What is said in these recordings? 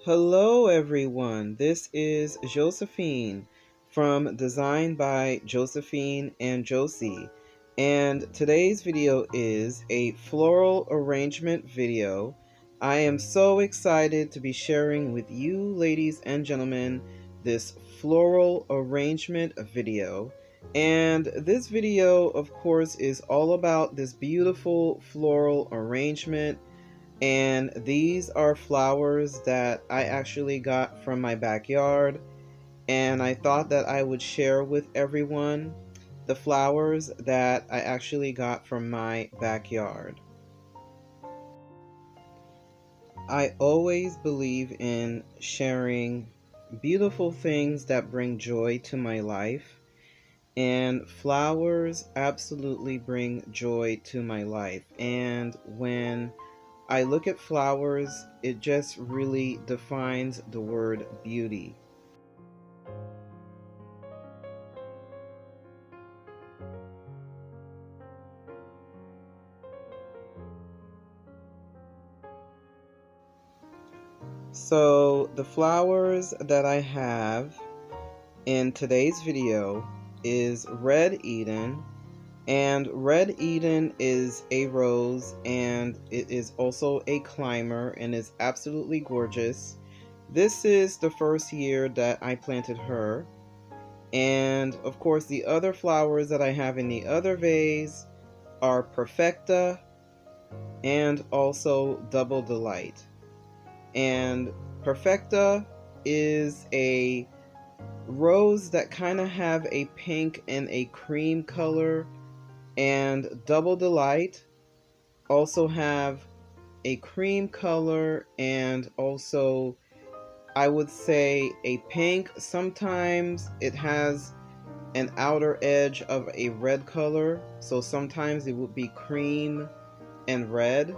Hello everyone, this is Josephine from Designed by Josephine and Josie, and today's video is a floral arrangement video. I am so excited to be sharing with you, ladies and gentlemen, this floral arrangement video. And this video, of course, is all about this beautiful floral arrangement, and these are flowers that I actually got from my backyard, and I thought that I would share with everyone the flowers that I actually got from my backyard. I always believe in sharing beautiful things that bring joy to my life, and flowers absolutely bring joy to my life. And when I look at flowers, it just really defines the word beauty. So the flowers that I have in today's video is Red Eden, and Red Eden is a rose, and it is also a climber, and is absolutely gorgeous. This is the first year that I planted her. And of course, the other flowers that I have in the other vase are Perfecta and also Double Delight. And Perfecta is a rose that kind of have a pink and a cream color, and Double Delight also have a cream color and also, I would say, a pink. Sometimes it has an outer edge of a red color, so sometimes it would be cream and red,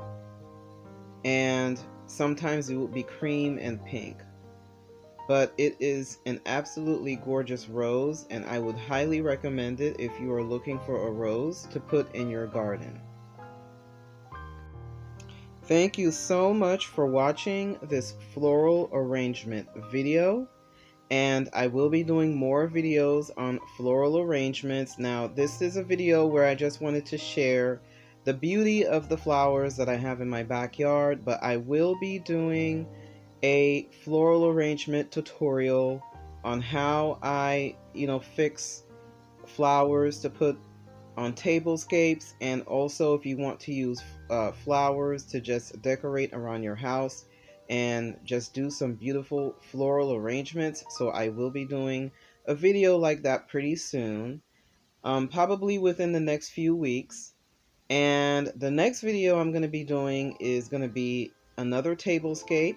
and sometimes it would be cream and pink. But it is an absolutely gorgeous rose, and I would highly recommend it if you are looking for a rose to put in your garden. Thank you so much for watching this floral arrangement video, and I will be doing more videos on floral arrangements. Now, this is a video where I just wanted to share the beauty of the flowers that I have in my backyard, but I will be doing a floral arrangement tutorial on how I, fix flowers to put on tablescapes, and also if you want to use flowers to just decorate around your house and just do some beautiful floral arrangements. So I will be doing a video like that pretty soon, probably within the next few weeks. And the next video I'm going to be doing is going to be another tablescape,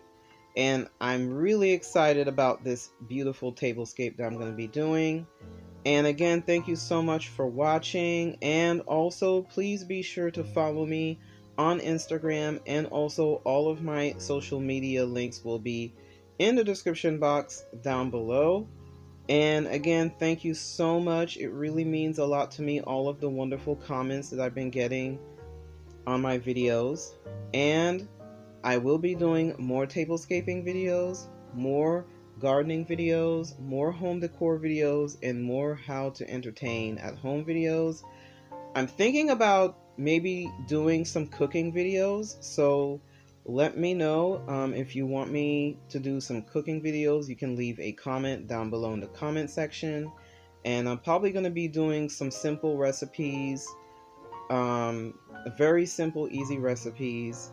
and I'm really excited about this beautiful tablescape that I'm going to be doing. And again, thank you so much for watching, and also please be sure to follow me on Instagram, and also all of my social media links will be in the description box down below. And again, thank you so much. It really means a lot to me, all of the wonderful comments that I've been getting on my videos. And I will be doing more tablescaping videos, more gardening videos, more home decor videos, and more how to entertain at home videos. I'm thinking about maybe doing some cooking videos, so let me know if you want me to do some cooking videos. You can leave a comment down below in the comment section, and I'm probably going to be doing some simple recipes, very simple, easy recipes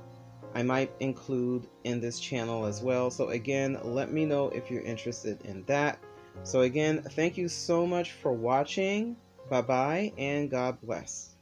I might include in this channel as well. So again, let me know if you're interested in that. So again, thank you so much for watching. Bye bye, and God bless.